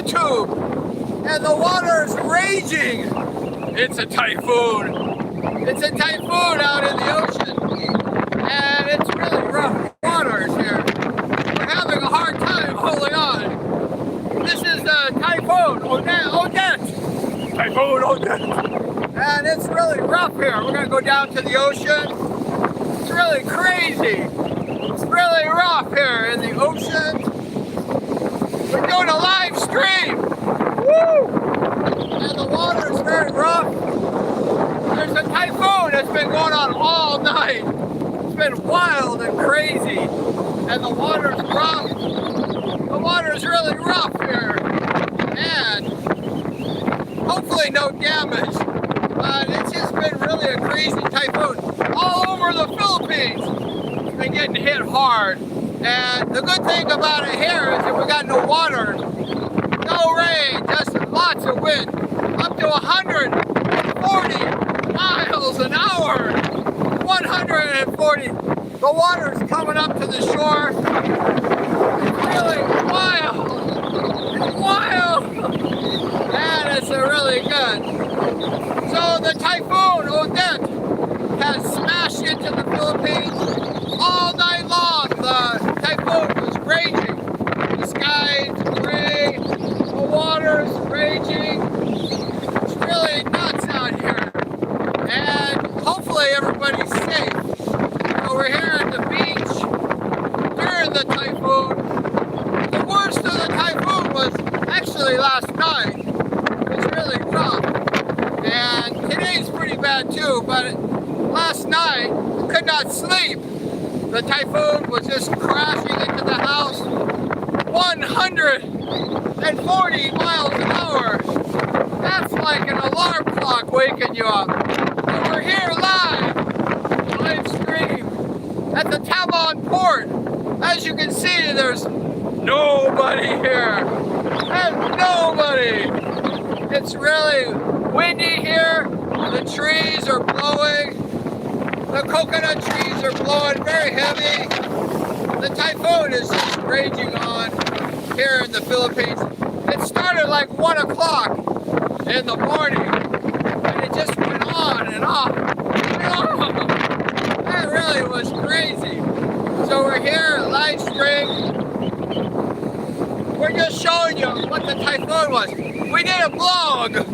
YouTube, and the water is raging. It's a typhoon. It's a typhoon out in the ocean, and it's really rough waters here. We're having a hard time holding on. This is the Typhoon Odette. Typhoon Odette. And it's really rough here. We're gonna go down to the ocean. It's really crazy. It's really rough here in the ocean. We're doing a live stream. Woo! And the water is very rough. There's a typhoon that's been going on all night. It's been wild and crazy. And the water's rough. The water's really rough here. And hopefully no damage. But it's just been really a crazy typhoon all over the Philippines. It's been getting hit hard. And the good thing about it here is that we got no water, no rain, just lots of wind, up to 140 miles an hour. 140. The water's coming up to the shore. It's really wild. It's wild. And it's really good. So the Typhoon Odette has smashed into the Philippines all night long. The typhoon was raging. The sky is gray. The water's raging. It's really nuts out here. And hopefully everybody's safe. So we're here at the beach during the typhoon. The worst of the typhoon was actually last night. It was really rough. And today's pretty bad too, but last night I could not sleep. The typhoon was just crashing into the house 140 miles an hour. That's like an alarm clock waking you up. And we're here live stream at the Typhoon port. As you can see, there's nobody here. There's nobody. It's really windy here. The trees are blowing. The coconut trees are blowing very heavy. The typhoon is just raging on here in the Philippines. It started like 1 o'clock in the morning, and it just went on and on and on. That really was crazy. So we're here at Livestream. We're just showing you what the typhoon was. We did a vlog.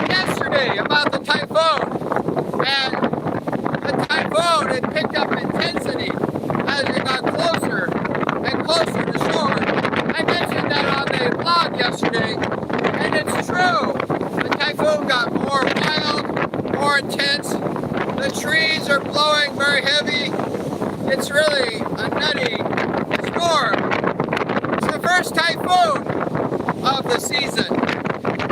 Yesterday about the typhoon. And the typhoon had picked up intensity as it got closer and closer to shore. I mentioned that on the vlog yesterday, and it's true. The typhoon got more wild, more intense. The trees are blowing very heavy. It's really a nutty storm. It's the first typhoon of the season.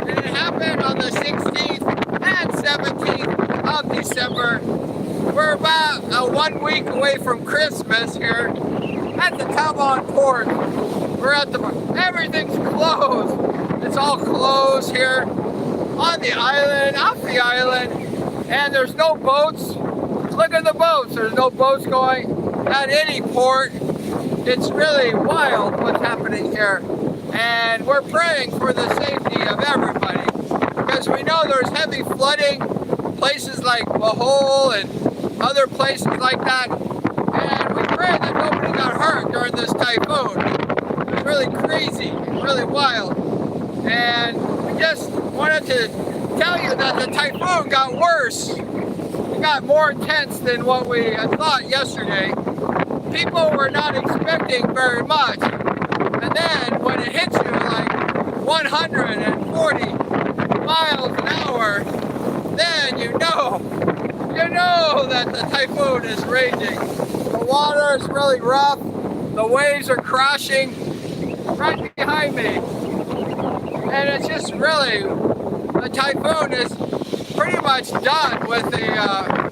And it happened on the 16th and 17th of December. We're about 1 week away from Christmas here at the Typhoon port. We're at the everything's closed. It's all closed here on the island, off the island, and there's no boats. Look at the boats. There's no boats going at any port. It's really wild what's happening here, and we're praying for the safety of everybody because we know there's heavy flooding. Places like Bohol and other places like that. And we pray that nobody got hurt during this typhoon. It was really crazy and really wild. And we just wanted to tell you that the typhoon got worse. It got more intense than what we had thought yesterday. People were not expecting very much. And then when it hits you like 140 miles an hour, then you know that the typhoon is raging. The water is really rough. The waves are crashing right behind me. And it's just really, the typhoon is pretty much done with the,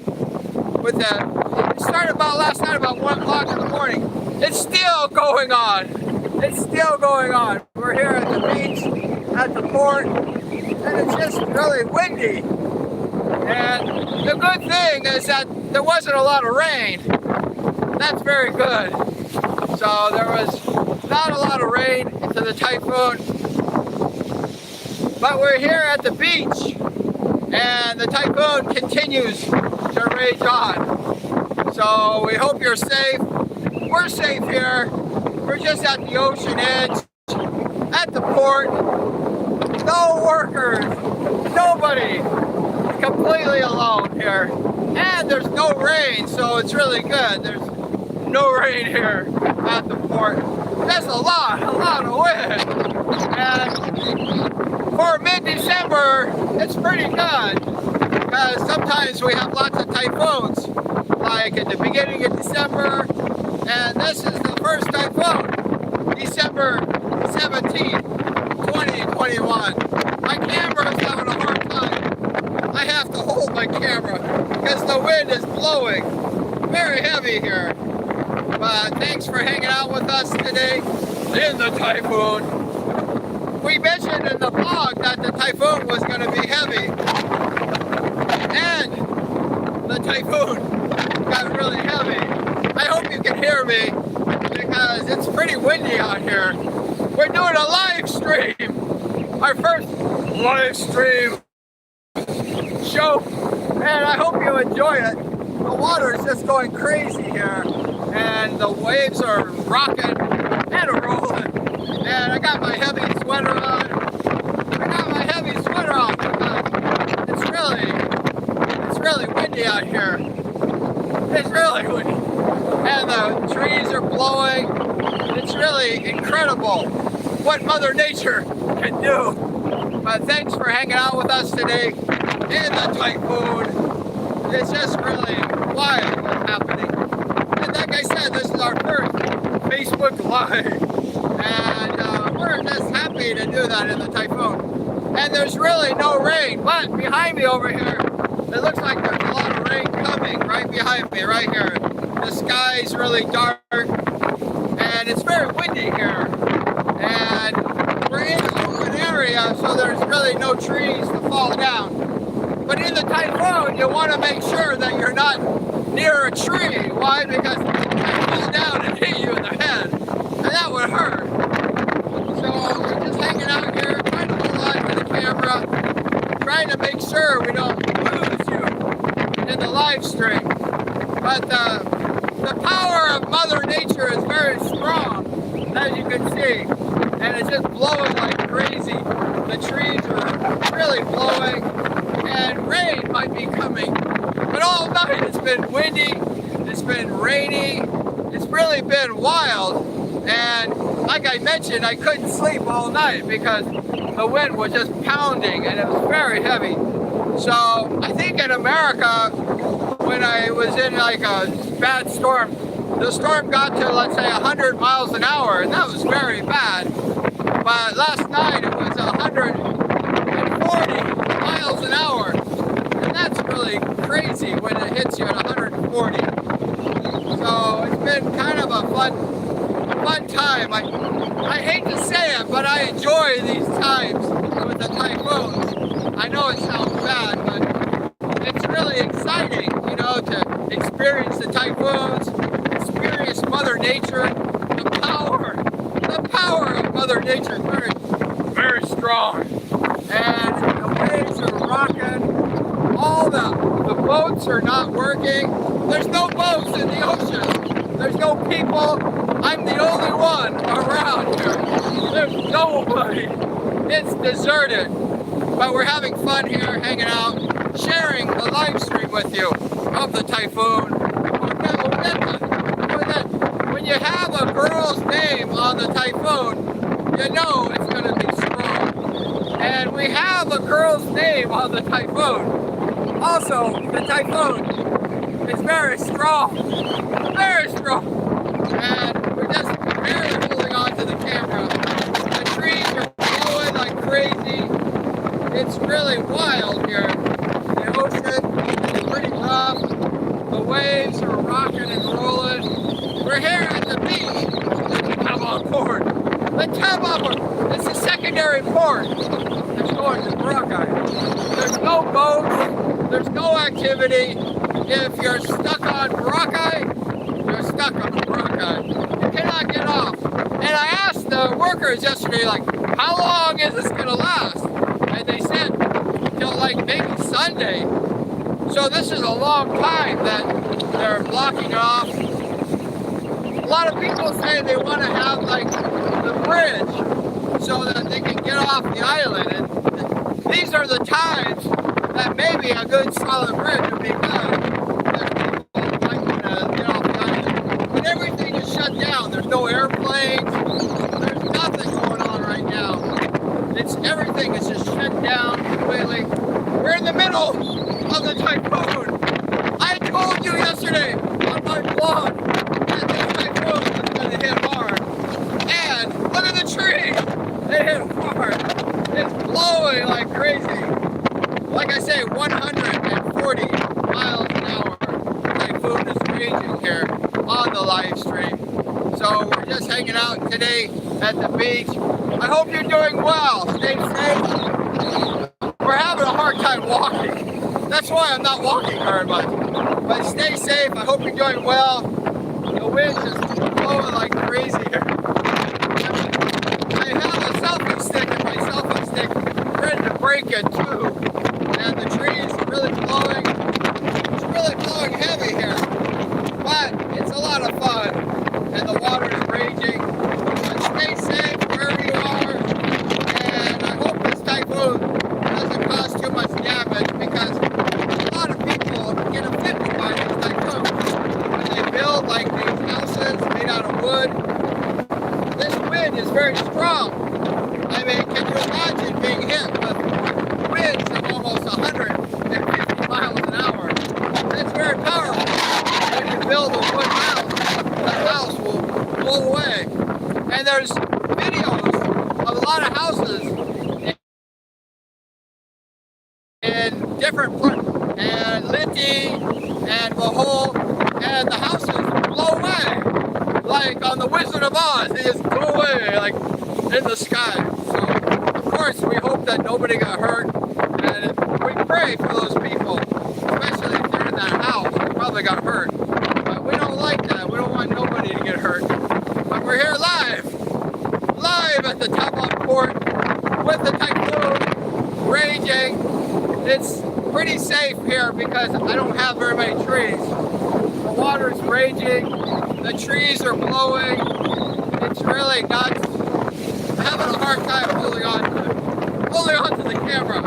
it started about last night about 1 o'clock in the morning. It's still going on. It's still going on. We're here at the beach, at the port, and it's just really windy. And the good thing is that there wasn't a lot of rain. That's very good. So there was Not a lot of rain to the typhoon, but we're here at the beach, and the typhoon continues to rage on. So we hope you're safe. We're safe here. We're just at the ocean edge, at the port. No workers, nobody. Completely alone here. And there's no rain, so it's really good. There's no rain here at the port. That's a lot of wind. And for mid-December, it's pretty good. Because sometimes we have lots of typhoons, like at the beginning of December. And this is the first typhoon, December 17th, 2021. My camera's having a hard time. I have to hold my camera because the wind is blowing very heavy here. But thanks for hanging out with us today in the typhoon. We mentioned in the blog that the typhoon was going to be heavy. And the typhoon got really heavy. I hope you can hear me because it's pretty windy out here. We're doing a live stream. Our first live stream show. And I hope you enjoy it. The water is just going crazy here. And the waves are rocking and rolling. And I got my heavy sweater on. Because it's really windy out here. It's really windy. And the trees are blowing. It's really incredible what Mother Nature can do. But thanks for hanging out with us today in the typhoon. It's just really wild what's happening. And like I said, this is our first Facebook Live. And we're just happy to do that in the typhoon. And there's really no rain. But behind me over here, it looks like there's a lot of rain coming right behind me, right here. The sky's really dark. And it's very windy here. And we're in an open area, so there's really no trees to fall down. But in the typhoon, you want to make sure that you're not near a tree. Why? Because it can fall down and hit you in the head, and that would hurt. So we're just hanging out here, trying to hold on to the camera, trying to make sure we don't lose you in the live stream. But the power of Mother Nature is very strong, as you can see, and it's just blowing like crazy. The trees are really blowing, and rain might be coming. But all night it's been windy, it's been rainy, it's really been wild. And like I mentioned, I couldn't sleep all night because the wind was just pounding and it was very heavy. So I think in America, when I was in like a bad storm, the storm got to, let's say, 100 miles an hour, and that was very bad. But last night it was 140 miles an hour. And that's really crazy when it hits you at 140. So it's been kind of a fun time. I hate to say it, but I enjoy these times with the typhoons. I know it sounds bad, but it's really exciting, you know, to experience the typhoons, experience Mother Nature. The power of Mother Nature is very, very strong. And the waves are rocking. All the boats are not working. There's no boats in the ocean. There's no people. I'm the only one around here. There's nobody. It's deserted. But we're having fun here, hanging out, sharing the live stream with you of the typhoon. When you have a girl's name on the typhoon, you know it's going to be strong. And we have a girl's name on the typhoon. Also, the typhoon is very strong. Very strong. And we're just barely holding on to the camera. The trees are blowing like crazy. It's really wild here. The ocean is pretty rough. The waves are rocking and rolling. We're here at the beach. The Tabon port. The Tabon port. It's a secondary port. It's going to Boracay. There's no boats. There's no activity. If you're stuck on Boracay, you're stuck on Boracay. You cannot get off. And I viewers yesterday like, how long is this gonna last? And they said till like maybe Sunday. So this is a long time that they're blocking off. A lot of people say they want to have like the bridge so that they can get off the island. And these are the times that maybe a good solid bridge would be good. There's people like to get off the island. But everything is shut down. There's no airplanes. There's nothing going on right now. Everything is just shut down completely. We're in the middle of the typhoon. I told you yesterday on my blog that this typhoon is going to hit hard. And look at the tree. It hit hard. It's blowing like crazy. Like I say, 140 miles an hour. Typhoon is raging here on the live stream. So we're just hanging out today at the beach. I hope you're doing well. Stay safe. We're having a hard time walking. That's why I'm not walking very much. But stay safe. I hope you're doing well. The wind is blowing like crazy here. I have a selfie stick and my selfie stick ready to break it too. And the tree is really blowing. It's really blowing heavy here. But it's a lot of fun. And the water is raging. But stay safe wherever you are. And I hope this typhoon doesn't cause too much damage because a lot of people get affected by this typhoon. When they build like these houses made out of wood, this wind is very strong. I mean, can you imagine being hit with winds of almost 150 miles an hour? It's very powerful. When you build a wood house, the house will blow away. And there's videos of a lot of houses in different parts, and Linty and Bohol, and the houses blow away. Like on the Wizard of Oz, they just blew away like in the sky. So of course we hope that nobody got hurt, and we pray for those people, especially if they're in that house, they probably got hurt. But we don't like that. We don't want nobody to get hurt. But we're here live at the Top Port with the typhoon raging. It's pretty safe here because I don't have very many trees. The water's raging, the trees are blowing. It's really nuts. I'm having a hard time holding on to the camera.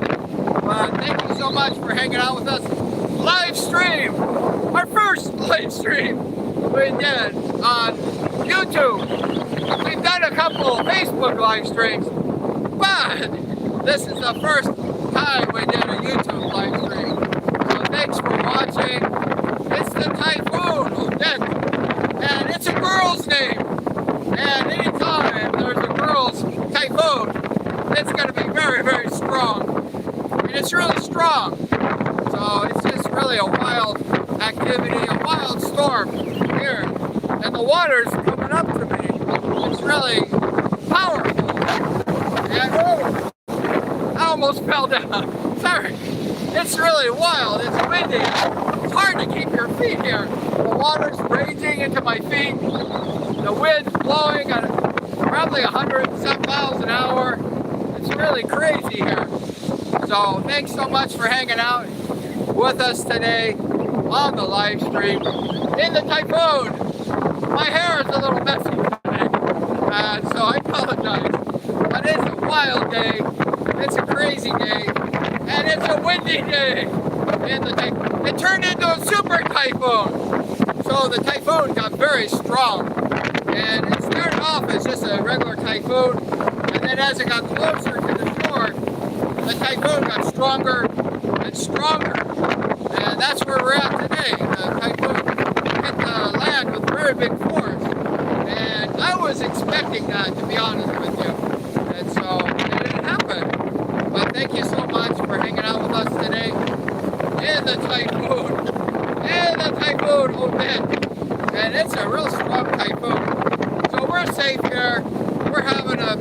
But thank you so much for hanging out with us. Live stream, our first live stream we did on YouTube. We've done a couple Facebook live streams, but this is the first time we did a YouTube live stream. So thanks for watching. It's the Typhoon Odette, and it's a girl's name. And anytime there's a girl's typhoon, it's going to be very, very strong. And it's really strong. So it's just really a wild activity, a wild storm here. And the water's coming up to me. It's really powerful. And I almost fell down. Sorry. It's really wild. It's windy. It's hard to keep your feet here. The water's raging into my feet. The wind's blowing at probably 100-some miles an hour. It's really crazy here. So thanks so much for hanging out with us today on the live stream in the typhoon. My hair is a little messy today, so I apologize. But it's a wild day. It's a crazy day. And it's a windy day. It turned into a super typhoon. So the typhoon got very strong. And it started off as just a regular typhoon. And then as it got closer to the shore, the typhoon got stronger and stronger. And that's where we're at today. The typhoon hit the land with very big force. And I was expecting that, to be honest with you. And so it didn't happen. But thank you so much for hanging out with us today in the typhoon. In the Typhoon Odette. And it's a real strong typhoon. So we're safe here. We're having a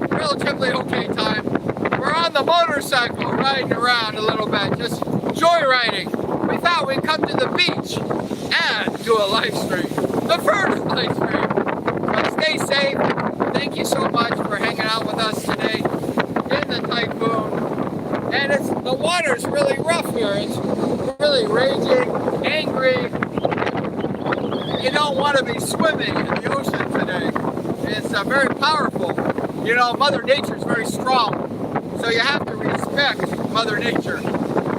relatively okay time. We're on the motorcycle riding around a little bit, just joyriding. We thought we'd come to the beach and do a live stream. The first live stream. So stay safe. thank you so much for hanging out with us today in the typhoon. And the water's really rough here. It's really raging, angry. You don't want to be swimming in the ocean today. It's very powerful. You know, Mother Nature's very strong. So you have to respect Mother Nature,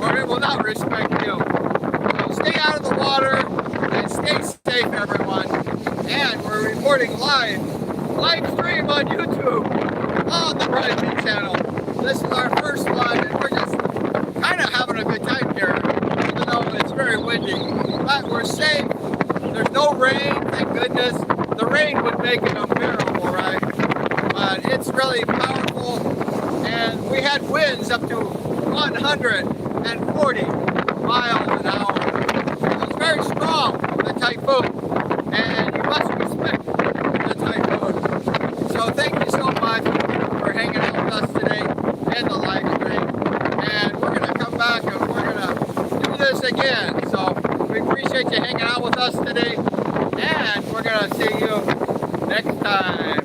or it will not respect you. So stay out of the water and stay safe, everyone. And we're reporting live stream on YouTube on the Private channel. This is our first one, and we're just kind of having a good time here, even though it's very windy. But we're safe. There's no rain, thank goodness. The rain would make it unbearable, right? But it's really powerful, and we had winds up to 140 miles an hour. It was very strong, the typhoon, and you must respect the typhoon. So thank you so much for hanging out with us today in the live stream. And we're going to come back and we're going to do this again. So we appreciate you hanging out with us today. And we're going to see you next time.